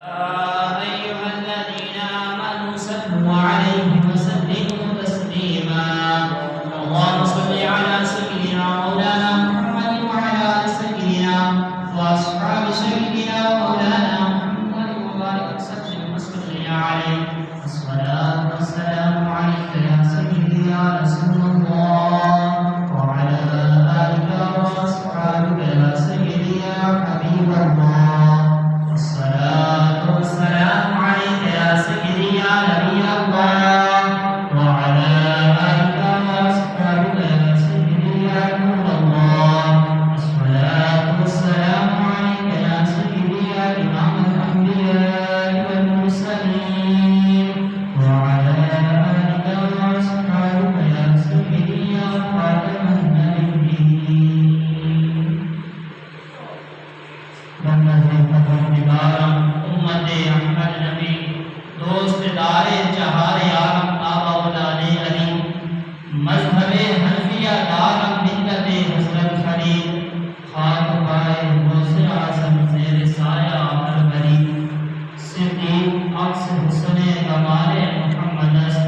أيها الذين آمنوا صلوا عليه وسلموا تسليما. اللهم صل على سيدنا مولانا محمد وعلى آل سيدنا وأصحاب سيدنا مولانا محمد وبارك وسلم وصل عليه. الصلاة والسلام عليك يا سيدي يا رسول الله وعلى آلك وأصحابك يا سيدي يا حبيب الله. الصلاة والسلام عليك يا سيدي يا نبي الله وعلى آلك وأصحابك يا سيدي يا نور الله. الصلاة والسلام عليك يا سيدي يا إمام الأنبياء والمرسلين وعلى آلك وأصحابك يا سيدي يا خاتم النبيين. امت احمد نبی دوست دار جہار یارم آبا اولاد علی مذہب حنفیہ دارم ملت حضرت خلیل خاک پائے غوث اعظم زیر سایہ عمر بری صدیق عکس حسن کمال محمد است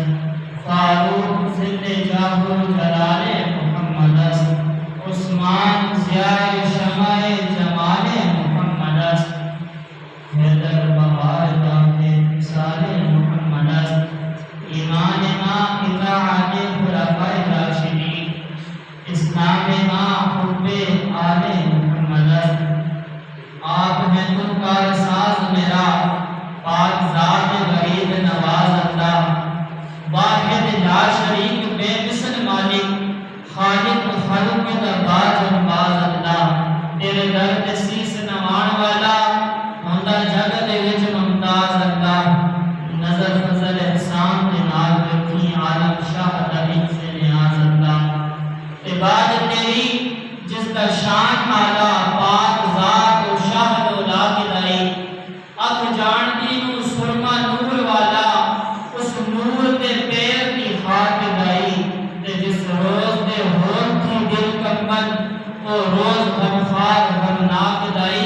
فاروق ذل جاہ جلال محمد است عثمان ضیاء شمع جمال محمد است حیدر بہار دامے سارے محمد است ایمان ما اطاعت خلفائے راشدین اسلام ما حب آل محمد است. آپ ہیں تم کار ساز میرا پاک ذات غریب نواز اللہ واحد لا شریک بے مثل مالک خالق خلق باز باز اللہ تیرے در تے سیس نوان والا ہوندا جگ دے وچ ممتاز اللہ نظر فضل احسان دے نال رکھی عالم شاہ دین سے نیاز اللہ عبادت تیری جس کا شان اعلیٰ پاک ذات و شاہ دولا کی لائی اک جان دی نو سرما نور والا اس نور تے پیر دی خاک لائی تے جس روز دے ہون تھی دل کمبن وہ روز غمخوار غمناک لائی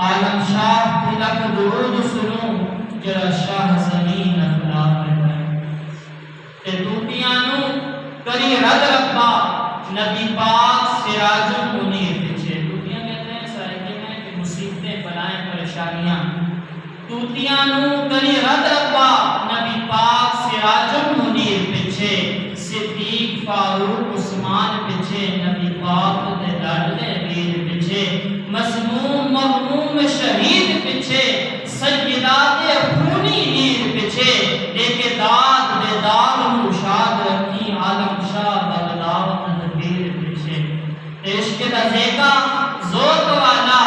عالم شاہ تلک درود سنوں جرا شاہ زمین افلاق لائی تے ٹوٹیاں نو کری رد ربا نبی پاک سراج منیر پیچھے ٹوٹیاں کہتے ہیں سائیکل میں کہ مصیبتیں بلائیں پریشانیاں ٹوٹیاں نو کری رد ربا نبی پاک سراج منیر پیچھے صدیق فاروق عثمان پیچھے نبی پاک دے لاڈلے ویر پیچھے مسموم مغموم شہید پیچھے سیدات خونی نیر پیچھے لیکے داد بے داد مرشاد رکھی عالم شاہ بغداد تدبیر پیچھے عشق دا زیکا ذوق والا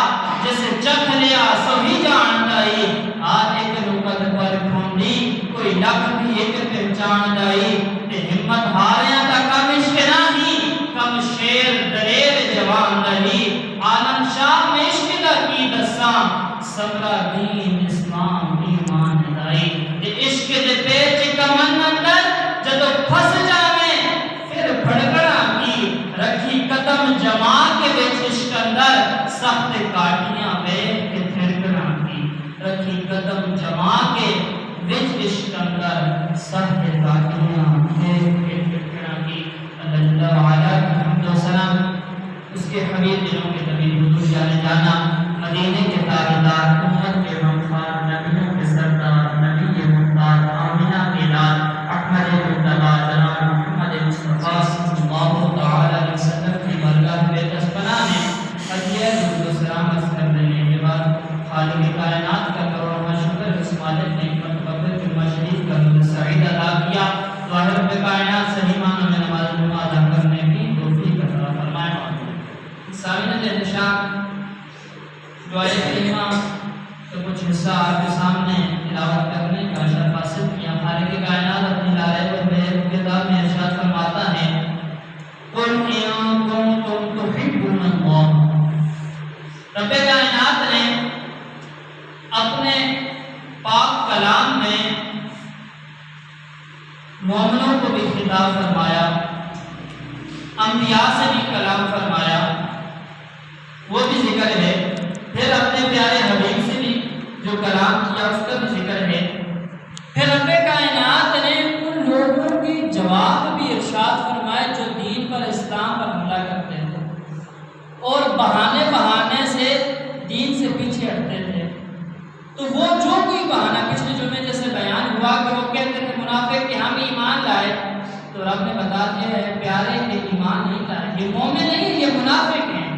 جسے چکھ لیا سبھی جاندائی آج ایک رکت پر کھوندی کوئی لکھ بھی ایک پہچان دائی تے ہمت ہاریاں دا کم عشق نہیں کم شیر دلیر جوان دائی عالم شاہ میں عشق دا کی دساں سمرا دین اسلام ایمان دائی تے عشق دے پیچ کمن اندر جدو پھس جاویں پھر بھڑکڑا کی رکھی قدم جما کے وچ عشق اندر سخت کاٹیاں بے کے تھرکڑا کی رکھی قدم جما کے وچ عشق اندر سخت کاٹیاں بے کے تھرکڑا کی اللہ علیہ حمد و سلام اس کے حبیب دلوں کے طبیب حضور جانے جانا مدینے کے تاجدار امت کے غمخوار نبیوں کے سردار نبی مختار آمنہ کے لال احمد مصطفیٰ جناب محمد مصطفیٰ صلی اللہ تعالی علیہ وسلم کی برگاہ بے تسپناہ میں حدیعہ درود و سلام عرض کر دینے کے بعد خالق کائنات کا کروڑواں شکر اس مالک نے مقبر جمعہ شریف کا روز سعید ادا کیا ظاہر پہ کائنات صحیح معنوں میں نماز جمعہ ادا کرنے کی توفیق عطا فرمائے. سامعین انتشار دعائے کریمہ تو کچھ حصہ آپ کے سامنے تلاوت کرنے کا شرف حاصل کیا. خالق کائنات اپنی لارے پر بے کتاب میں ارشاد فرماتا ہے قل ان کنتم تحبون اللہ. رب کائنات نے اپنے پاک کلام میں مومنوں کو بھی خطاب فرمایا انبیاء سے بھی کلام فرمایا وہ بھی ذکر ہے پھر اپنے پیارے حبیب سے بھی جو کلام کلام کیا، اس کا بھی ذکر ہے۔ پھر رب کائنات نے ان لوگوں کے جواب بھی ارشاد فرمائے جو دین پر، اسلام پر حملہ کرتے تھے اور بہانے سے دین سے پیچھے ہٹتے تھے۔ تو وہ جو کوئی بہانہ پچھلے جمعے جیسے بیان ہوا کہ وہ کہتے تھے منافق کہ ہم ایمان لائے، تو رب نے بتا دیا ہے پیارے کہ ایمان نہیں لائے، یہ مومن نہیں، یہ منافق ہیں،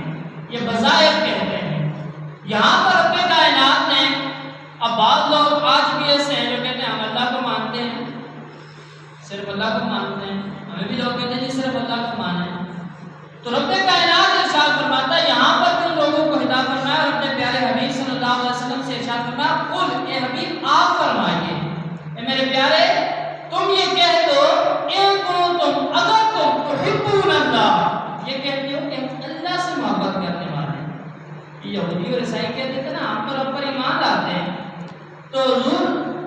یہ بظاہر کہتے ہیں۔ یہاں پر رب کائنات نے، اب بعض لوگ آج بھی ایسے ہیں جو کہتے ہیں ہم اللہ کو مانتے ہیں، صرف اللہ کو مانتے ہیں، ہمیں بھی لوگ کہتے ہیں جی صرف اللہ کو مانا ہے۔ تو رب کائنات ارشاد فرماتا ہے یہاں پر جن لوگوں کو ہدایت فرمایا اور اپنے پیارے حبیب صلی اللہ علیہ وسلم سے ارشاد فرمایا قل، اے حبیب آپ فرمائیے، اے میرے پیارے تم یہ کہہ دو اگر تم تحبون اللہ، یہ کہتے ہو کہ اللہ سے محبت کرنے والے ہیں۔ یہودی اور عیسائی کہتے تھے نا ہم تو رب پر ایمان لاتے ہیں، تو حضور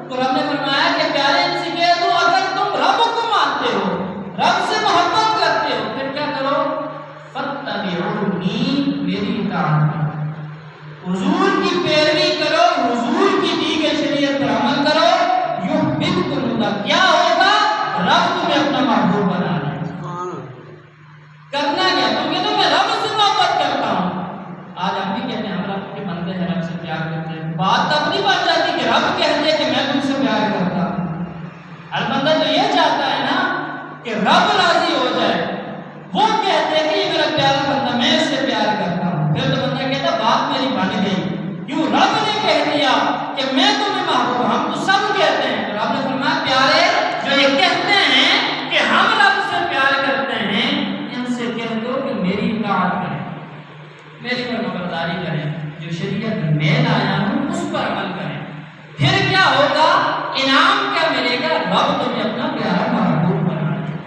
تو رب نے فرمایا کہ پیارے ان سے کہہ دو اگر تم رب کو مانتے ہو، رب سے محبت کرتے ہو، پھر کیا کرو فاتبعونی، میری اطاعت کرو، حضور کی پیروی کرو، حضور کی دی گئی شریعت پر عمل کرو، یحببکم اللہ، کیا ہوگا رب تمہیں اپنا محبوب بنا لے۔ کرنا کیا؟ تم کہتے ہو میں رب سے محبت کرتا ہوں، آج ہم بھی کہتے ہیں ہم رب کے بندے ہیں، رب سے پیار کرتے ہیں، بات تب نہیں بن جاتی کہ رب کہتے ہیں کہ میں تم سے پیار کرتا ہوں۔ ہر بندہ تو یہ چاہتا ہے نا کہ رب راضی ہو جائے، وہ کہتے ہیں کہ یہ میرا پیارا بندہ، میں اس سے پیار کرتا ہوں، پھر تو بندہ کہتا بات میری بن گئی، کیوں رب نے کہہ دیا کہ میں تمہیں محبوب، ہم تو سب کہتے ہیں۔ تو رب نے فرمایا پیارے جو یہ کہتے ہیں کہ ہم رب سے پیار کرتے ہیں، ان سے کہہ دو کہ میری اطاعت کریں، میری فرمانبرداری کریں، جو شریعت میں لایا ہوں اس پر عمل کریں، پھر کیا ہوگا؟ انعام کیا ملے گا؟ رب تمہیں اپنا پیارا محبوب بنا لے۔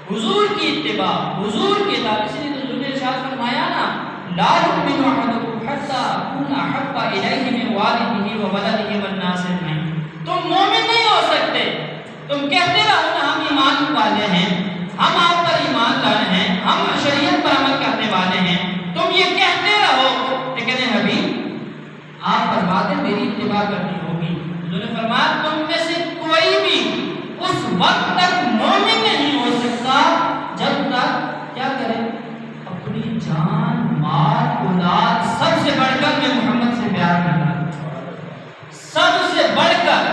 حضور کی اتباع، حضور کی اطاعت، اسی لیے تو حضور نے ارشاد فرمایا نا لا یؤمن احدکم حتی اکون احب الیہ من والدہ وولدہ والناس اجمعین، تم مومن نہیں ہو سکتے، تم کہتے رہو نا ہم ایمان والے ہیں، ہم آپ پر ایمان لائے ہیں، ہم شریعت پر عمل کرنے والے ہیں، تم یہ کہتے رہو، لیکن حبیب آپ فرماتے میری اتباع کرنی ہوگی۔ حضور نے فرمایا تم میں سے کوئی بھی اس وقت تک مومن نہیں ہو سکتا جب تک کیا کرے؟ اپنی جان، مال، اولاد سب سے بڑھ کر میں محمد سے پیار کرتا ہوں، سب سے بڑھ کر۔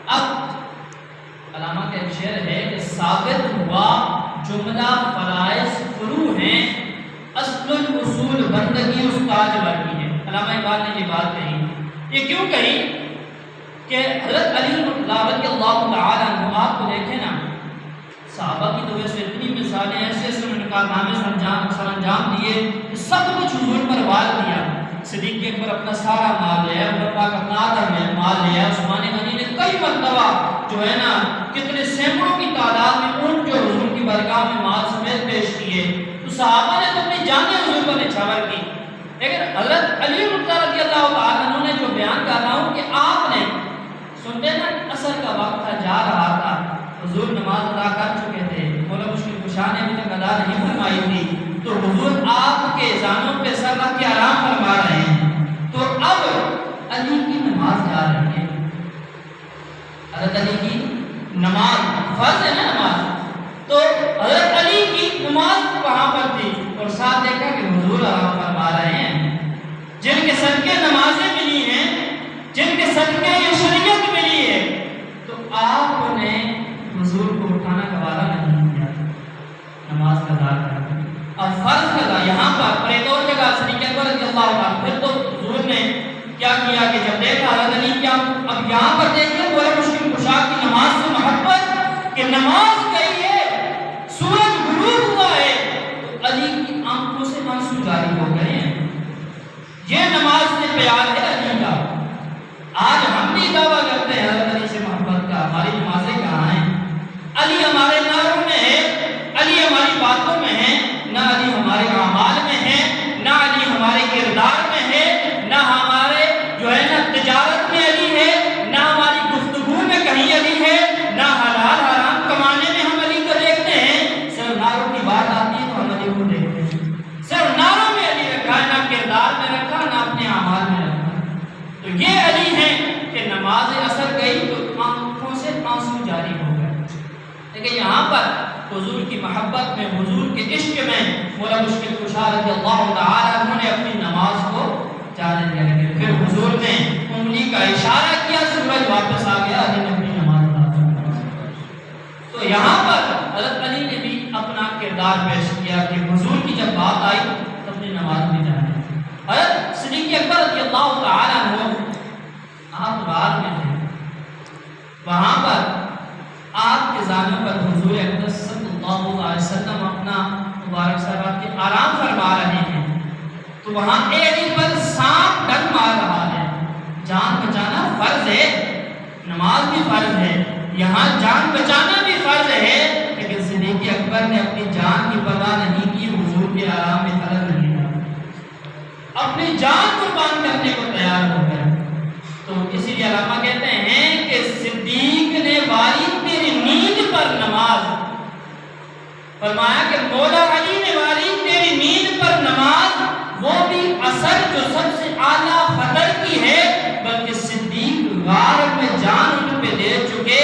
اب علامہ کا ایک شعر ہے کہ ثابت ہوا جملہ فرائض فروع ہیں، اصل الاصول بندگی استاد ورگی ہے۔ علامہ اقبال نے یہ بات کہی، یہ کیوں کہی کہ حضرت علی رضی اللہ تعالیٰ عنہ، آپ کو دیکھیں نا صحابہ کی تو ویسے اتنی مثالیں ایسے ایسے انہوں نے کارنامے سر انجام دیے، سب کچھ حضور پر وار دیا۔ صدیق اکبر اپنا سارا مال لیا، عمر پاک اپنا آدھا مال لیا، عثمان غنی نے کئی مرتبہ جو ہے نا کتنے سینکڑوں کی تعداد میں اونٹ جو حضور کی برگاہ میں مال سمیت پیش کیے، تو صحابہ نے تو اپنی جانیں حضور پر نچھاور کی۔ لیکن حضرت علی رضی اللہ تعالیٰ عنہ نے جو بیان کر رہا ہوں کہ آپ نے سنتے نا عصر کا وقت تھا، جا رہا تھا، حضور نماز ادا کر چکے تھے، مولا مشکل کشا نے ابھی تک ادا نہیں فرمائی تھی، تو حضور آپ کے زانوں پہ سر رکھ کے آرام فرما رہے ہیں، تو اب علی کی نماز جا رہی ہے، حضرت علی کی نماز فرض ہے نا نماز، تو حضرت علی کی نماز وہاں پر تھی اور ساتھ دیکھا کہ حضور آرام فرما رہے ہیں، جن کے صدقے نمازیں ملی ہیں، جن کے صدقے یہ شریعت ملی ہے، تو آپ نے حضور کو اٹھانا گوارا نہیں کیا، نماز قضا کر دی۔ اب فرض قضا یہاں پر ایک اور جگہ صدیق اکبر رضی اللہ عنہ، پھر تو حضور نے کیا کیا کہ جب دیکھا حضرت علی کیا، اب یہاں پر دیکھیں مولا مشکل کشا کی نماز سے محبت کہ نماز گئی ہے، سورج غروب ہوا ہے، تو علی کی آنکھوں سے آنسو جاری ہو گئے ہیں، یہ نماز سے پیار ہے علی کا۔ آج ہم بھی دعویٰ کرتے ہیں حضرت علی سے محبت کا، ہماری نمازیں کہاں ہیں؟ علی ہمارے نعروں میں ہے، علی ہماری باتوں میں ہے، نہ علی ہمارے اعمال میں ہے، نہ علی ہمارے کردار میں ہے، نہ ہمارے جو ہے نا تجارت میں علی ہے، نہ ہماری گفتگو میں کہیں علی ہے، نہ حلال حرام کمانے میں ہم علی کو دیکھتے ہیں، صرف نعروں کی بات آتی ہے تو ہم علی کو دیکھتے ہیں، صرف نعروں میں علی رکھا ہے، نہ کردار میں رکھا، نہ اپنے اعمال میں رکھا۔ پر حضور کی محبت میں، حضور کے عشق میں مولا مشکل کشا رضی اللہ تعالیٰ عنہ نے اپنی نماز کو جاری رکھی۔ پھر حضور نے انگلی کا اشارہ کیا، سورج واپس آ گیا، علی نے اپنی نماز ادا کی۔ تو یہاں پر حضرت علی نے بھی اپنا کردار پیش کیا کہ حضور کی جب بات آئی تو اپنی نماز میں جانا۔ حضرت صدیق اکبر رضی اللہ تعالیٰ عنہ آپ غار میں تھے، وہاں پر آپ کے زانوں پر حضور اقدس صلی اللہ علیہ وسلم اپنا مبارک صاحب کے آرام فرما رہے ہیں، تو وہاں ایڑی پر سانپ ڈنک مار رہا ہے۔ جان بچانا فرض ہے، نماز بھی فرض ہے، یہاں جان بچانا بھی فرض ہے، لیکن صدیق اکبر نے اپنی جان کی پرواہ نہیں کی، حضور کے آرام میں خلل نہیں ڈالا، اپنی جان قربان کرنے کو تیار ہو گئے۔ تو اسی لیے علامہ کہتے ہیں کہ صدیق نے والی تیری نیند پر نماز، فرمایا کہ مولا علی نے والی تیری نیند پر نماز، وہ بھی اثر جو سب سے اعلیٰ خطر کی ہے، بلکہ صدیق غار میں جان ان پہ دے چکے،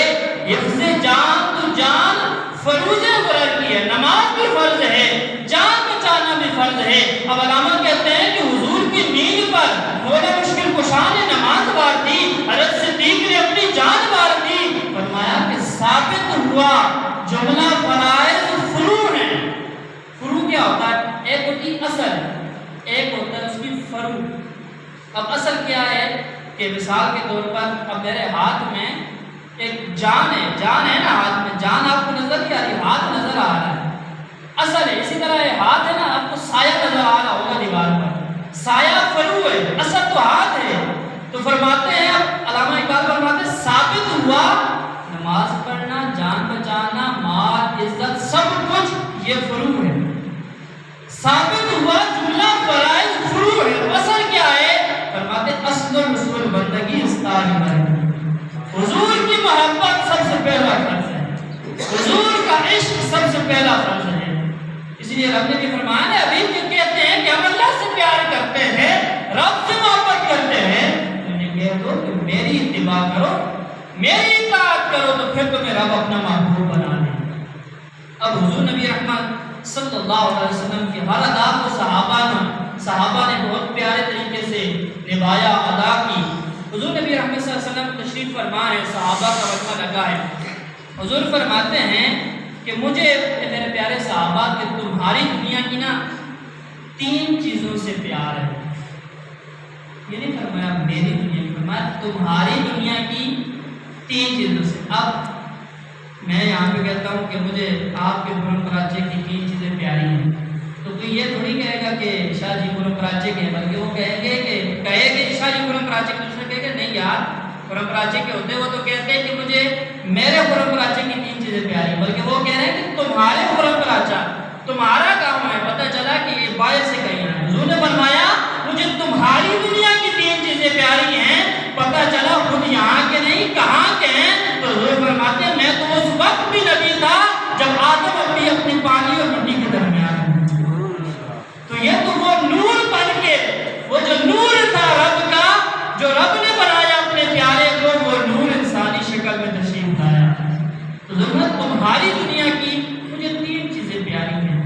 حفظ جان تو جان فروض غرر کی ہے، نماز بھی فرض ہے، جان بچانا بھی فرض ہے۔ اب علامہ کہتے ہیں کہ حضور کی نیند پر مولا مشکل کشا نے نماز وار دی، حضرت صدیق نے اپنی جان وار دی۔ فرمایا کہ ثابت ہوا جملہ فرائض فروع ہیں۔ فروع کیا ہوتا ہے؟ ایک ہوتی اصل، ایک ہوتا ہے اس کی فروع۔ اب اصل کیا ہے کہ مثال کے طور پر اب میرے ہاتھ میں ایک جان ہے نا، ہاتھ میں جان آپ کو نظر نہیں آ رہی، ہاتھ نظر آ رہا ہے، اصل ہے۔ اسی طرح یہ ہاتھ ہے نا، آپ کو سایہ نظر آ رہا ہوگا دیوار پر، سایہ فروع ہے، اصل تو ہاتھ ہے۔ تو فرماتے ہیں، اب علامہ اقبال فرماتے ہیں ثابت ہوا نماز پڑھنا، جان بچانا، مال عزت سب کچھ یہ فروع ہے، ثابت ہوا جملہ فرائض فروع ہے۔ اصل کیا ہے؟ فرماتے اصل رسول بندگی استاج مرد، حضور کی محبت سب سے پہلا فرض ہے، حضور کا عشق سب سے پہلا فرض ہے۔ اس لیے رب نے بھی فرمایا نا، ابھی کہتے ہیں کہ ہم اللہ سے پیار کرتے ہیں، رب سے محبت کرتے ہیں، انہیں کہہ دو کہ میری اتباع کرو، میری اطاعت کرو، تو پھر تمہیں رب اپنا محبوب بنا دے۔ اب حضور نبی رحمت صلی اللہ علیہ وسلم کی ہر ادا کو صحابہ نے بہت پیارے طریقے سے نبھایا، ادا کی۔ حضور نبی رحمت صلی اللہ علیہ وسلم تشریف فرما ہے، صحابہ کا وقفہ لگا ہے، حضور فرماتے ہیں کہ مجھے میرے پیارے صحابہ کہ تمہاری دنیا کی نا 3 چیزوں سے پیار ہے۔ یہ نہیں فرمایا میری دنیا کی، فرمایا تمہاری دنیا کی 3 چیزوں سے۔ اب میں یہاں پہ کہتا ہوں کہ مجھے آپ کے پورم پراچے کی 3 چیزیں پیاری ہیں، تو کوئی یہ تھوڑی کہے گا کہ شاہ جی پورم پراچے کے، بلکہ وہ کہیں گے کہ شاہ جی پورم پراچے کے، دوسرے کہے گا نہیں یار پورم پراچے کے ہوتے، وہ تو کہتے ہیں کہ مجھے میرے پورم پراچے کی 3 چیزیں پیاری، بلکہ وہ کہہ رہے ہیں کہ تمہارے پورم پراچا، تمہارا کام ہے۔ پتہ چلا کہ یہ باعث سے کہیں ہے، حضور نے فرمایا مجھے تمہاری دنیا کی 3 چیزیں پیاری ہیں، پتہ چلا خود یہاں کے نہیں کہاں کے ہیں، تو حضور فرماتے ہیں میں تو اس وقت بھی نبی تھا جب آدم اپنی پانی اور مٹی کے درمیان، تو یہ تو وہ نور بن کے، وہ جو نور تھا رب کا، جو رب نے بنایا اپنے پیارے کو، وہ نور انسانی شکل میں تشریف لایا۔ تو ضرورت تمہاری دنیا کی مجھے 3 چیزیں پیاری ہیں۔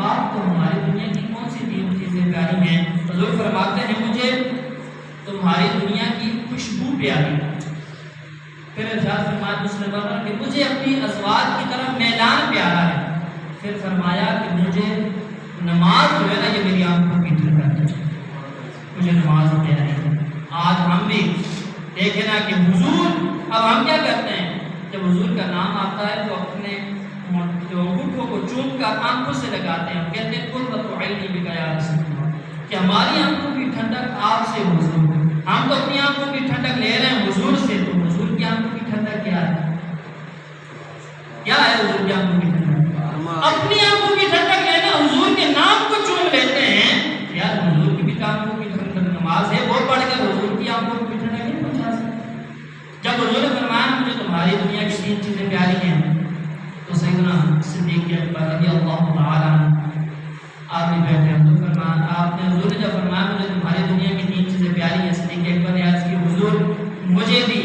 آپ کو ہماری دنیا کی کون سی 3 چیزیں پیاری ہیں؟ حضور فرماتے ہیں مجھے تمہاری دنیا کی خوشبو پیاری ہے۔ پھر ارشاد فرمایا دوسرے بار کہ مجھے اپنی ازواج کی طرف میدان پیارا ہے۔ پھر فرمایا کہ مجھے نماز جو ہے نا یہ میری آنکھوں کی ٹھنڈک ہے، مجھے نماز پیاری ہے۔ آج ہم بھی دیکھیں نا کہ حضور، اب ہم کیا کرتے ہیں جب حضور کا نام آتا ہے تو اپنے جو انگوٹھوں کو چوم کر آنکھوں سے لگاتے ہیں، ہم کہتے ہیں قرۃ عینی بک یا رسول اللہ، کہ ہماری آنکھوں کی ٹھنڈک آپ سے حضور، ہم تو اپنی آنکھوں کی ٹھنڈک لے رہے ہیں حضور سے، تو حضور کی آنکھوں کی ٹھنڈک کیا ہے؟ کیا ہے حضور کی آنکھوں کی ٹھنڈک؟ اپنی آنکھوں کی ٹھنڈک لینا، حضور کے نام کو چوم لیتے ہیں، یار حضور کی بھی آنکھوں کی ٹھنڈک نماز ہے، وہ پڑھ کر حضور کی آنکھوں کی ٹھنڈک نہیں پہنچا سکتے۔ جب حضور نے فرمایا مجھے تمہاری دنیا کی 3 چیزیں پیاری ہیں، تو سیدنا صدیق اکبر رضی اللہ تعالیٰ آپ بھی بیٹھے ہیں، تو فرمایا آپ نے، حضور نے جب فرمایا مجھے تمہاری دنیا کی 3 چیزیں پیاری ہیں، صدیق اکبر نے عرض کی حضور مجھے بھی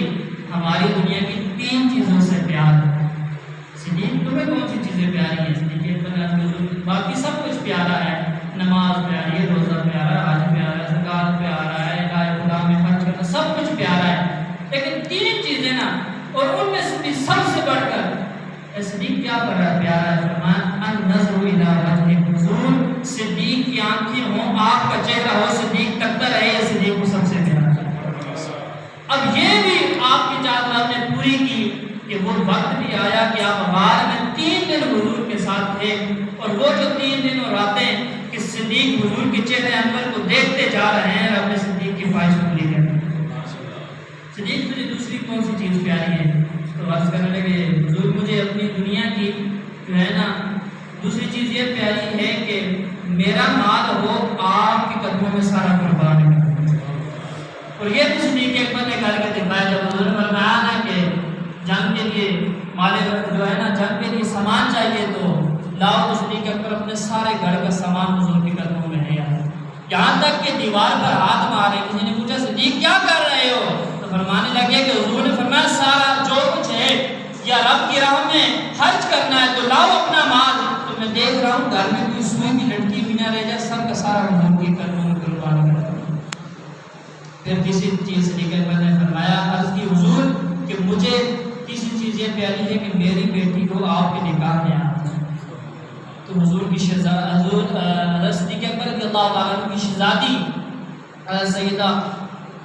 ہماری دنیا کی 3 چیزوں سے پیار ہے۔ صدیق تمہیں کون سی چیزیں پیاری ہیں؟ صدیق اکبر نے عرض کیا باقی سب کچھ پیارا ہے، نماز پیاری ہے، روزہ پیارا ہے، حج پیارا ہے، زکوٰۃ پیارا ہے، لا خدا میں خرچ کرنا سب کچھ پیارا ہے، لیکن تین چیزیں نا، اور ان میں سے بھی سب سے بڑھ کر صدیق کیا کر رہا ہے پیارا ہے؟ فرمایا النظر الی وجہ الحضور، صدیق کی آنکھیں ہوں، آپ کا چہرہ ہو، صدیق تکتا رہے، یہ صدیق کو سب سے پیارا ہے۔ اب یہ بھی آپ کی چاہت آپ نے پوری کی کہ وہ وقت بھی آیا کہ آپ غار میں 3 دن حضور کے ساتھ تھے، اور وہ جو 3 دن اور راتیں کہ صدیق حضور کے چہرے انور کو دیکھتے جا رہے ہیں، رب نے صدیق کی خواہش پوری کر دی۔ صدیق تجھے دوسری کون سی چیز پیاری ہے؟ تو عرض کرنے لگے حضور مجھے اپنی دنیا کی جو ہے نا دوسری چیز یہ پیاری ہے کہ میرا مال ہو آپ کے قدموں میں سارا قربان ہے۔ اور یہ تو صدیق اکبر نے کر کے دکھایا جب حضور نے فرمایا نا کہ جنگ کے لیے مال جو ہے نا جنگ کے لیے سامان چاہیے تو لاؤ، تو صدیق اکبر اپنے سارے گھر کا سامان حضور کے قدموں میں ہے، یہاں تک کہ دیوار پر ہاتھ مارے۔ کسی نے پوچھا صدیق کیا کر رہے ہو؟ تو فرمانے لگے کہ حضور نے فرمایا سارا جو کچھ ہے یا رب کی راہ میں خرچ کرنا ہے تو لاؤ اپنا مال، تو میں دیکھ رہا ہوں گھر میں کوئی سوئی کی لڑکی بھی نہ رہ جائے، سب کا سارا حضور کے قدموں میں قربان کر دیا۔ پھر تیسری چیز صدیق اکبر نے فرمایا عرض کی حضور کہ مجھے تیسری چیز یہ پیاری ہے کہ میری بیٹی کو آپ کے نکاح میں آنا ہے۔ تو حضور کی حضرت صدیق اکبر رضی اللہ تعالیٰ عنہ کی شہزادی سیدہ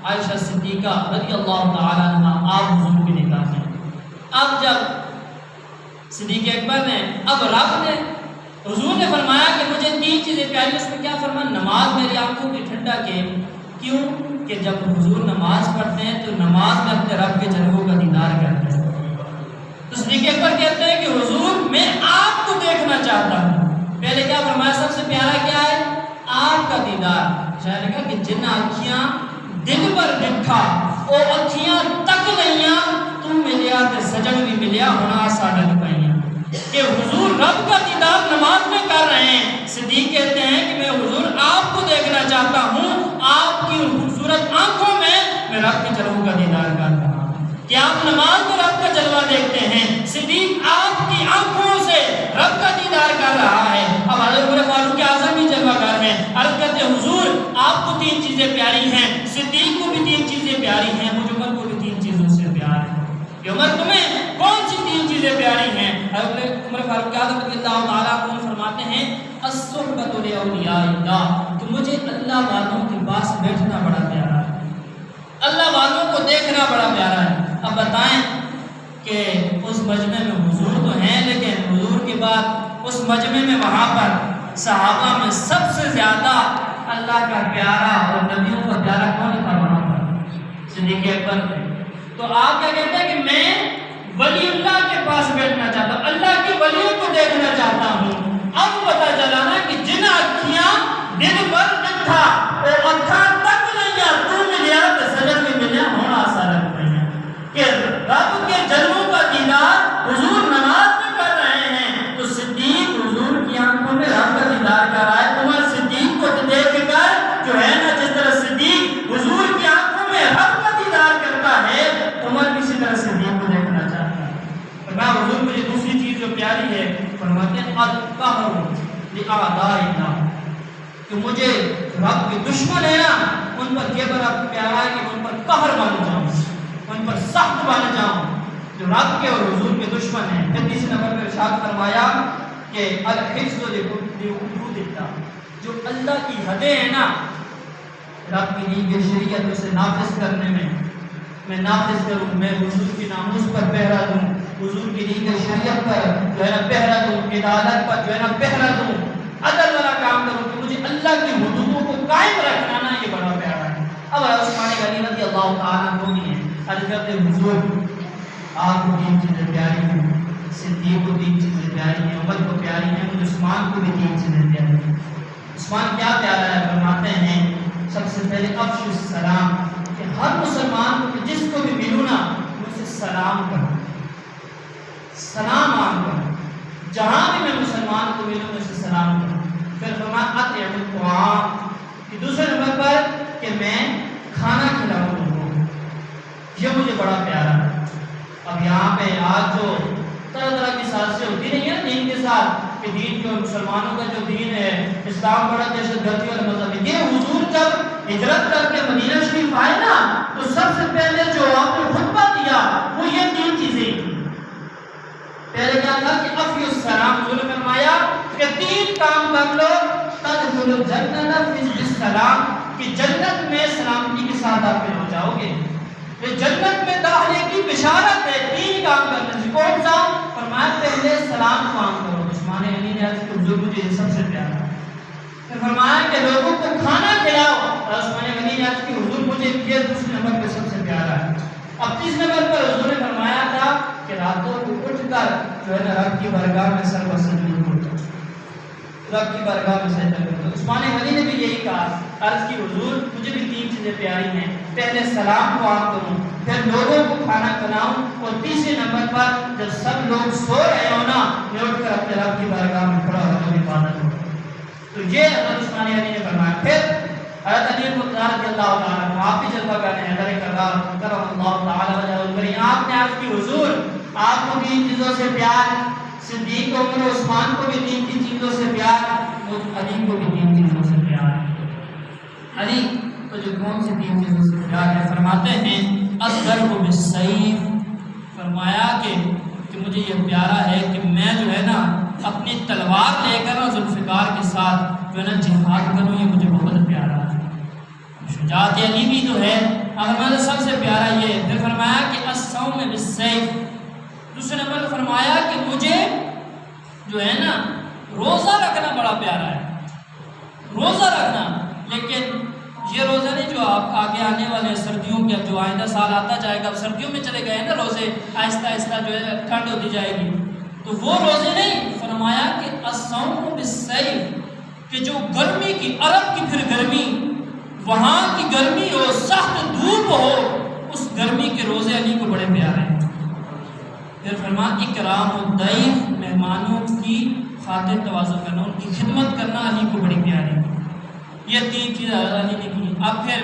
عائشہ صدیقہ رضی اللہ تعالیٰ عنہ آپ حضور کے نکاح میں۔ اب جب صدیق اکبر نے رب نے حضور نے فرمایا کہ مجھے 3 چیزیں پیاری، اس میں کیا فرمایا؟ نماز میری آنکھوں کی ٹھنڈا کے، کیوں کہ جب حضور نماز پڑھتے ہیں تو نماز میں اپنے رب کے جلووں کا دیدار کرتے ہیں۔ تو صدیق اکبر کہتے ہیں کہ حضور میں آپ کو دیکھنا چاہتا ہوں۔ پہلے کیا فرمایا؟ سب سے پیارا کیا ہے؟ آپ کا دیدار۔ شاید نے کہا کہ جن آنکھیاں دل پر ڈٹھا او اکھیاں تک لئیاں، تم ملیا تے سجن بھی ملیا ہونا ساڑھن پائیاں۔ کہ حضور رب کا دیدار نماز میں کر رہے ہیں۔ صدیق کہتے ہیں کہ میں حضور آپ کو دیکھنا چاہتا ہوں، آپ کی خوبصورت آنکھوں میں میں رب کے جلووں کا دیدار کر رہا ہوں۔ کہ آپ نماز میں رب کا جلوہ دیکھتے ہیں، صدیق آپ کی آنکھوں سے رب کا دیدار کر رہا ہے۔ اب حضرت عمر فاروق اعظم بھی جلوہ گر ہیں، عرض کرتے حضور آپ کو 3 چیزیں پیاری ہیں، صدیق کو بھی 3 چیزیں پیاری ہیں، مجھ عمر کو بھی 3 چیزوں سے پیار ہے۔ کہ عمر تمہیں کون سی 3 چیزیں پیاری ہیں؟ حضرت عمر فاروق اعظم رضی اللہ تعالیٰ عنہ فرماتے ہیں الصحبۃ لاولیاء اللہ، کہ مجھے اللہ والوں کے پاس بیٹھنا بڑا پیارا ہے، اللہ والوں کو دیکھنا بڑا پیارا ہے۔ اب بتائیں کہ اس مجمع میں حضور تو ہیں، لیکن حضور کے بعد اس مجمع میں وہاں پر صحابہ میں سب سے زیادہ اللہ کا پیارا اور نبیوں کا پیارا کون تھا وہاں پر؟ صدیق اکبر تھے۔ تو آپ کیا کہتے ہیں کہ میں ولی اللہ کے پاس بیٹھنا چاہتا ہوں، اللہ کے ولیوں کو دیکھنا چاہتا ہوں۔ اب پتہ چلا نا کہ جن اکھیاں دل پر ڈٹھا او اکھاں تک لئیاں، تو ملیا تے سجن بھی ملیا ہونا سارن پائیاں۔ کہ رب کے جلووں کا دیدار حضور نماز میں کر رہے ہیں، تو صدیق حضور کی آنکھوں میں رب کا دیدار کر رہا ہے۔ عمر صدیق کو دیکھ کر جو ہے نا جس طرح صدیق حضور کی آنکھوں میں رب کا دیدار کرتا ہے، عمر بھی اسی طرح صدیق کو دیکھنا چاہتا ہے۔ فرمایا حضور مجھے دوسری چیز جو پیاری ہے، فرماتے ہیں القہر لاعداء اللہ، کہ مجھے رب کے دشمن ہے نا ان پر یہ بڑا پیارا ہے کہ ان پر قہر بن جاؤں، ان پر سخت بن جاؤں جو رب کے اور حضور کے دشمن ہیں۔ پھر تیسرے نمبر پر ارشاد فرمایا کہ الحفظ لحدود اللہ، جو اللہ کی حدیں ہیں نا رب کی دی گئی شریعت اسے نافذ کرنے میں نافذ کروں، میں حضور کی ناموس پر پہرا دوں، حضور کی دی گئی شریعت پر جو ہے نا پہرا دوں، عدالت پر جو ہے نا پہرا دوں، عدل والا کام کروں، کہ مجھے اللہ کی حدودوں کو قائم رکھنا نا یہ بڑا پیارا ہے۔ اب عثمان غنی رضی اللہ تعالیٰ عنہ بھی ہیں، عرض کرتے حضور آپ کو 3 چیزیں پیاری ہیں، صدیق کو 3 چیزیں پیاری ہیں، عمر کو پیاری ہیں، مجھے عثمان کو بھی 3 چیزیں پیاری ہیں۔ عثمان کیا پیارا ہے؟ فرماتے ہیں سب سے پہلے افشوا السلام، کہ ہر مسلمان کو جس کو بھی ملوں نا مجھ سے سلام کرو، سلام عام کرو، جہاں بھی میں مسلمان کو ملوں مجھ سے سلام کرو۔ پھر فرمایا اطعم الطعام، کہ دوسرے نمبر پر کہ میں کھانا کھلاؤں لوگوں کو، یہ مجھے بڑا پیارا ہے۔ اب یہاں پہ آج جو طرح طرح کی سازشیں ہوتی نہیں ہیں دین کے ساتھ کہ دین جو مسلمانوں کا جو دین ہے اسلام بڑا دہشت گردی والا مذہب ہے. یہ حضور جب ہجرت کر کے مدینہ شریف آئے نا تو سب سے پہلے جو آپ نے خطبہ دیا وہ یہ 3 چیزیں. پہلے کیا تھا کہ افیو السلام. حضور نے فرمایا کہ 3 کام کر لو تدخل الجنت بالسلام کہ جنت میں سلامتی کے ساتھ داخل ہو جاؤ گے. یہ جنت میں داخلے کی بشارت ہے. 3 کام کرنے سے. کون سا؟ فرمایا پہلے سلام کام کرو. عثمان غنی نے عرض کہ حضور مجھے سب سے پیارا ہے. پھر فرمایا کہ لوگوں کو کھانا کھلاؤ. عثمان غنی نے عرض کہ حضور مجھے یہ دوسرے نمبر پہ سب سے پیارا ہے. اب 3 نمبر پر حضور نے فرمایا تھا کہ راتوں کو اٹھ کر جو ہے نا رب کی بارگاہ میں سر بسجدہ کرو. رب کی بارگاہ میں سجدہ کرو. عثمان غنی نے بھی یہی کہا. عرض کی حضور مجھے بھی 3 چیزیں پیاری ہیں. پہلے سلام کو عام کروں, پھر لوگوں کو کھانا کھلاؤں, اور تیسرے نمبر پر جب سب لوگ سو رہے ہو نا میں اٹھ کر اپنے رب کی بارگاہ میں کھڑا ہو کر عبادت کروں. تو یہ حضرت عثمان غنی نے فرمایا. پھر حضرت علی رضی اللہ تعالیٰ عنہ آپ بھی جذبہ کرنے ہیں حیدر کرار کرم اللہ تعالیٰ وجہ الکریم. آپ نے عرض کی حضور آپ کو 3 چیزوں سے پیار, صدیق عمر عثمان کو بھی 3 چیزوں سے پیار, علی کو بھی 3 چیزوں سے پیار. علی تو جو کون سی 3 چیزوں سے پیار ہے؟ فرماتے ہیں الضرب بالسیف. فرمایا کہ مجھے یہ پیارا ہے کہ میں جو ہے نا اپنی تلوار لے کر ذوالفقار کے ساتھ جو ہے نا جہاد کروں. یہ مجھے بہت پیارا ہے. شجاعت علی بھی تو ہے. اگر میں سب سے پیارا یہ. پھر فرمایا کہ الصوم بالسیف. دوسرے نمبر فرمایا کہ مجھے جو ہے نا روزہ رکھنا بڑا پیارا ہے. روزہ رکھنا, لیکن یہ روزہ نہیں جو آپ آگے آنے والے سردیوں کے جو آئندہ سال آتا جائے گا. اب سردیوں میں چلے گئے نا روزے, آہستہ آہستہ جو ہے ٹھنڈ ہوتی جائے گی, تو وہ روزے نہیں. فرمایا کہ الصوم بالسیف کہ جو گرمی کی, عرب کی پھر گرمی, وہاں کی گرمی ہو, سخت دھوپ ہو, اس گرمی کے روزے علی کو بڑے پیارے ہیں. پھر فرمایا اکرام الضیف مہمانوں کی خاطر تواضع کرنا, ان کی خدمت کرنا علی کو بڑی پیاری ہے. یہ 3 چیزیں علی نے کی. اب پھر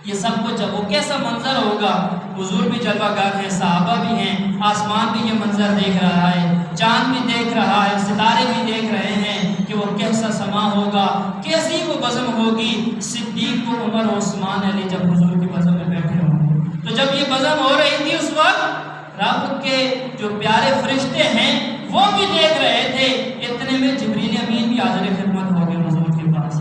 یہ سب کچھ جب وہ کیسا منظر ہوگا, حضور بھی جلوہ گر ہیں, صحابہ بھی ہیں, آسمان بھی یہ منظر دیکھ رہا ہے, چاند بھی دیکھ رہا ہے, ستارے بھی دیکھ رہے ہیں کہ وہ کیسا سما ہوگا, کیسی وہ بزم ہوگی. صدیق و عمر و عثمان علی جب حضور کی بزم میں بیٹھے ہوں گے, تو جب یہ بزم ہو رہی تھی اس وقت رب کے جو پیارے فرشتے ہیں وہ بھی دیکھ رہے تھے. اتنے میں جبریل امین بھی حاضر خدمت ہو گئے حضور کے پاس.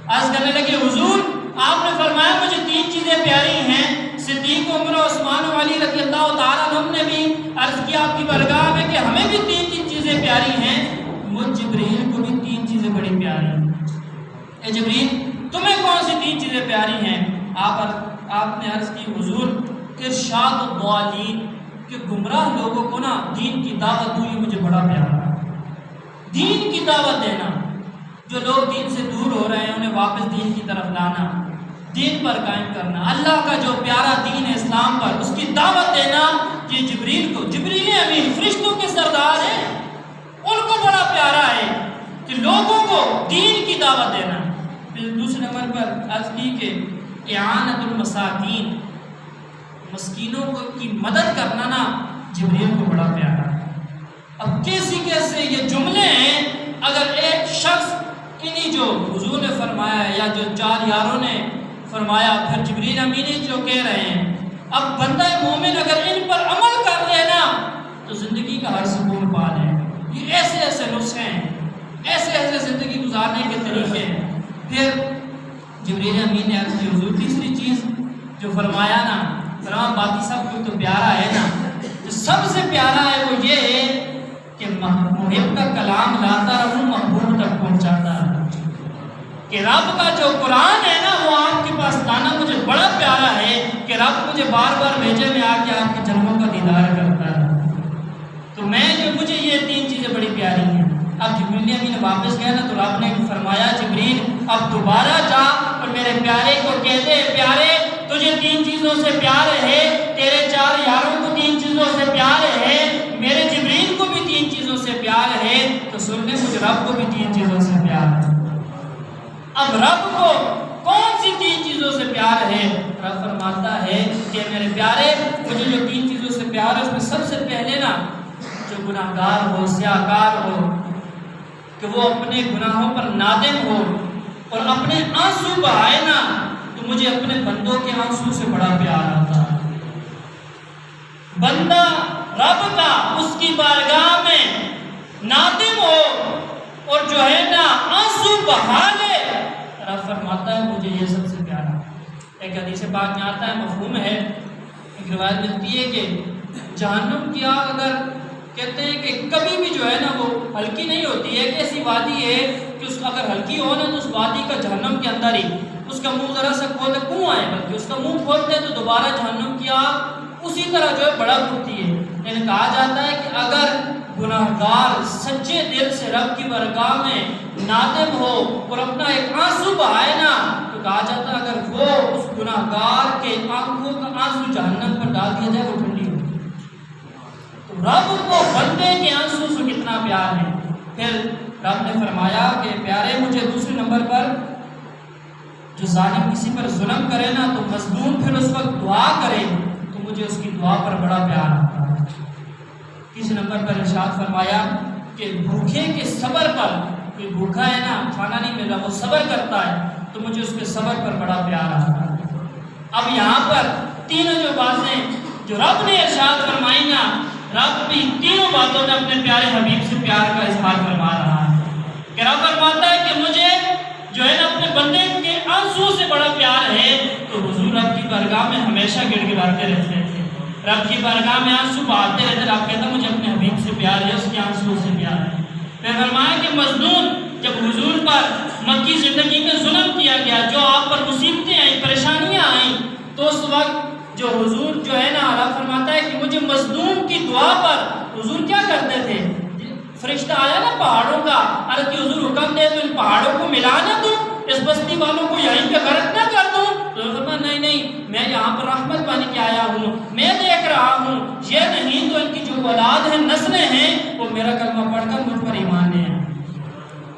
عرض کرنے لگے حضور آپ نے فرمایا مجھے 3 چیزیں پیاری ہیں. صدیق عمر و عثمان و علی رضی اللہ تعالیٰ عنہ نے بھی عرض کیا آپ کی بارگاہ میں کہ ہمیں بھی 3 چیزیں پیاری ہیں. مجھ جبریل کو بھی 3 چیزیں بڑی پیاری ہیں. اے جبریل تمہیں کون سی 3 چیزیں پیاری ہیں؟ آپ نے عرض کی حضور ارشاد الضالین کہ گمراہ لوگوں کو نا دین کی دعوت دوں, یہ مجھے بڑا پیارا ہے. دین کی دعوت دینا, جو لوگ دین سے دور ہو رہے ہیں انہیں واپس دین کی طرف لانا, دین پر قائم کرنا, اللہ کا جو پیارا دین ہے اسلام پر اس کی دعوت دینا. یہ جبریل کو, جبریل امین فرشتوں کے سردار ہیں, ان کو بڑا پیارا ہے کہ لوگوں کو دین کی دعوت دینا. پھر دوسرے نمبر پر عرض کی کہ اعانت المساکین, مسکینوں کو کی مدد کرنا نا جبریل کو بڑا پیارا ہے. اب کیسے یہ جملے ہیں, اگر ایک شخص انہی جو حضور نے فرمایا یا جو 4 یاروں نے فرمایا, پھر جبریل امین جو کہہ رہے ہیں, اب بندہ مومن اگر ان پر عمل کر لینا تو زندگی کا ہر سکون پا لے. یہ ایسے ایسے نسخے ہیں, ایسے ایسے زندگی گزارنے کے طریقے ہیں. پھر جبریل امین نے عرض کی حضور تیسری چیز جو فرمایا نا, فرمایا باقی سب کچھ تو پیارا ہے نا, جو سب سے پیارا ہے وہ یہ ہے کہ محب کا کلام لاتا رہوں, محبوب تک پہنچاتا رہوں. کہ رب کا جو قرآن ہے نا وہ آپ کے پاس لانا مجھے بڑا پیارا ہے کہ رب مجھے بار بار بھیجے میں آ کے آپ کے جلووں کا دیدار کرتا ہے. تو مجھے یہ 3 چیزیں بڑی پیاری ہیں. اب جبریل امین واپس گیا نا تو رب نے فرمایا جبریل اب دوبارہ جا اور میرے پیارے کو کہہ دے, پیارے تجھے 3 چیزوں سے پیار ہے, تیرے 4 یاروں کو 3 چیزوں سے پیار ہے, میرے جبریل کو بھی 3 چیزوں سے پیار ہے. تو سن لیں مجھے رب کو بھی 3 چیزوں سے پیار ہے. اب رب کو کون سی 3 چیزوں سے پیار ہے؟ رب فرماتا ہے کہ میرے پیارے مجھے جو 3 چیزوں سے پیار ہے اس میں سب سے پہلے نا جو گناہگار ہو، سیاہکار ہو، کہ وہ اپنے گناہوں پر نادم ہو اور اپنے آنسو بہائے نا، تو مجھے اپنے بندوں کے آنسو سے بڑا پیار آتا ہے۔ بندہ رب کا اس کی بارگاہ میں نادم ہو اور جو ہے نا آنسو بہا لے، رب فرماتا ہے مجھے یہ سب سے پیارا۔ ایک حدیث پاک میں آتا ہے، مفہوم ہے، ایک روایت ملتی ہے کہ جہنم کی آگ اگر کہتے ہیں کہ کبھی بھی جو ہے نا وہ ہلکی نہیں ہوتی ہے، کہ ایسی وادی ہے کہ اس اگر ہلکی ہو نا تو اس وادی کا جہنم کے اندر ہی اس کا منہ ذرا سا کھولتے کنواں ہے، بلکہ اس کا منہ کھولتے تو دوبارہ جہنم کی آگ اسی طرح جو ہے بڑک اٹھتی ہے۔ یعنی کہا جاتا ہے کہ اگر گناہگار سچے دل سے رب کی بارگاہ میں نادم ہو اور اپنا ایک آنسو بہائے نا، تو کہا جاتا ہے اگر وہ اس گناہگار کے آنکھوں کا آنسو جہنم پر ڈال دیا جائے وہ ٹھنڈی ہو۔ تو رب کو بندے کے آنسو سے کتنا پیار ہے۔ پھر رب نے فرمایا کہ پیارے مجھے دوسرے نمبر پر جو ظالم کسی پر ظلم کرے نا تو مظلوم پھر اس وقت دعا کرے تو مجھے اس کی دعا پر بڑا پیار آتا ہے۔ تیسرے نمبر پر ارشاد فرمایا کہ بھوکے کے صبر پر، کوئی بھوکا ہے نا کھانا نہیں مل رہا وہ صبر کرتا ہے تو مجھے اس کے صبر پر بڑا پیار آتا ہے۔ اب یہاں پر تینوں جو باتیں جو رب نے ارشاد فرمائی نا، رب بھی تینوں باتوں میں اپنے پیارے حبیب سے پیار کا اظہار فرما رہا ہے کہ رب فرماتا ہے کہ مجھے جو ہے نا اپنے بندے کے آنسو سے بڑا پیار ہے، تو حضور رب کی بارگاہ میں ہمیشہ گڑ گڑاتے رہتے تھے، رب کی بارگاہ میں آنسو بہاتے رہتے۔ رب کہتا مجھے اپنے حبیب سے پیار ہے، اس کے آنسو سے پیار ہے۔ پھر فرمایا کہ مظلوم جب حضور پر مکی زندگی میں ظلم کیا گیا، جو آپ پر مصیبتیں آئیں، پریشانیاں آئیں، تو اس وقت جو حضور جو ہے نا رب فرماتا ہے کہ مجھے مظلوم کی دعا پر حضور کیا کرتے تھے؟ فرشتہ آیا نا پہاڑوں کا، عرض کی حضور حکم دے تو ان پہاڑوں کو ملا نہ دوں، اس بستی والوں کو یہیں پہ غرق نہ کر دوں؟ تو فرمایا نہیں نہیں، میں یہاں پر رحمت بن کے آیا ہوں، میں دیکھ رہا ہوں، یہ نہیں تو ان کی جو اولاد ہیں، نسلیں ہیں، وہ میرا کلمہ پڑھ کر مجھ پر ایمان لے آئیں۔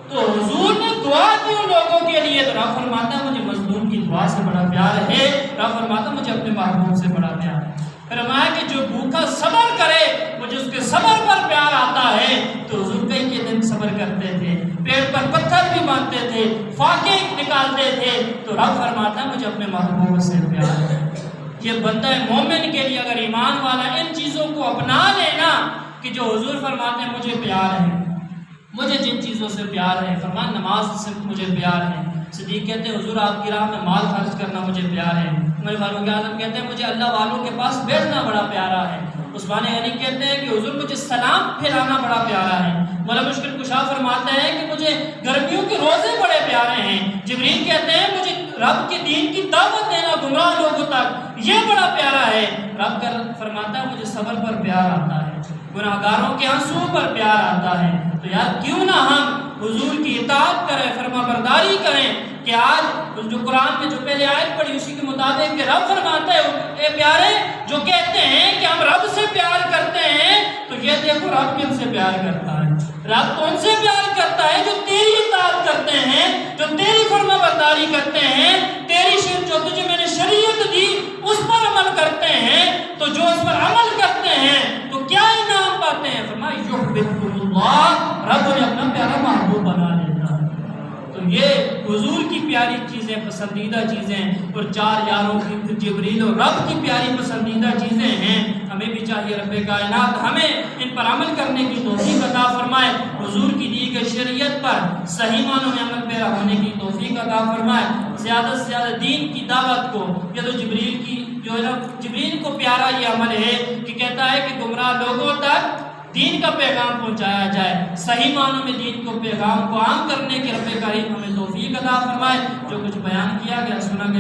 تو حضور نے دعا کی ان لوگوں کے لیے، تو رب فرماتا ہے مجھے مظلوم کی دعا سے بڑا پیار ہے، رب فرماتا ہے مجھے اپنے محبوب سے بڑا پیار ہے۔ فرمایا کہ جو بھوکا صبر کرے مجھے اس کے صبر پر پیار آتا ہے، تو حضور کئی کے دن صبر کرتے تھے، پیڑ پر پتھر بھی باندھتے تھے، فاقے نکالتے تھے، تو رب فرماتا ہے مجھے اپنے محبوب سے پیار ہے۔ یہ بندہ مومن کے لیے اگر ایمان والا ان چیزوں کو اپنا لینا کہ جو حضور فرماتے ہیں مجھے پیار ہے، مجھے جن چیزوں سے پیار ہے، فرمان نماز سے مجھے پیار ہے، صدیق کہتے ہیں حضور آپ کی راہ میں مال خرچ کرنا مجھے پیار ہے، عمر فاروق اعظم کہتے ہیں مجھے اللہ والوں کے پاس بیٹھنا بڑا پیارا ہے، عثمان غنی کہتے ہیں کہ حضور مجھے سلام پھیلانا بڑا پیارا ہے، مولا مشکل کشا فرماتے ہیں کہ مجھے گرمیوں کے روزے بڑے پیارے ہیں، جبریل کہتے ہیں مجھے رب کے دین کی دعوت دینا گمراہ لوگوں تک یہ بڑا پیارا ہے، رب فرماتا ہے مجھے صبر پر پیار آتا ہے، گناہگاروں کے آنسو پر پیار آتا ہے۔ تو یار کیوں نہ ہم حضور کی اطاعت کریں، فرما برداری کریں، کہ آج جو قرآن میں جو پہلے آیت پڑھی اسی کے مطابق کہ رب فرماتا ہے اے پیارے جو کہتے ہیں کہ ہم رب سے پیار کرتے ہیں، تو یہ دیکھو رب کن سے پیار کرتا ہے، رب تو ان سے پیار کرتا ہے جو تیری اطاعت کرتے ہیں، جو تیری فرما برداری کرتے ہیں، تیری جو تجھے میں نے شریعت دی اس پر عمل کرتے ہیں، تو جو اس پر عمل کرتے ہیں تو کیا انعام پاتے ہیں؟ فرمایا یحببکم اللہ، رب نے اپنا پیارا محبوب بنا لیتا ہے۔ تو یہ حضور کی پیاری چیزیں، پسندیدہ چیزیں، اور چار یاروں کی جبریل اور رب کی پیاری پسندیدہ چیزیں ہیں، ہمیں بھی چاہیے رب کائنات ہمیں ان پر عمل کرنے کی توفیق عطا فرمائے، حضور کی دی گئی شریعت پر صحیح معنوں میں عمل پیرا ہونے کی توفیق عطا فرمائے، زیادہ سے زیادہ دین کی دعوت کو، یہ تو جبریل کی جو ہے نا جبریل کو پیارا یہ عمل ہے کہ کہتا ہے کہ گمراہ لوگوں تک دین کا پیغام پہنچایا جائے، صحیح معنوں میں دین کو پیغام کو عام کرنے کے رب کریم ہمیں توفیق عطا فرمائے۔ جو کچھ بیان کیا گیا سنا گیا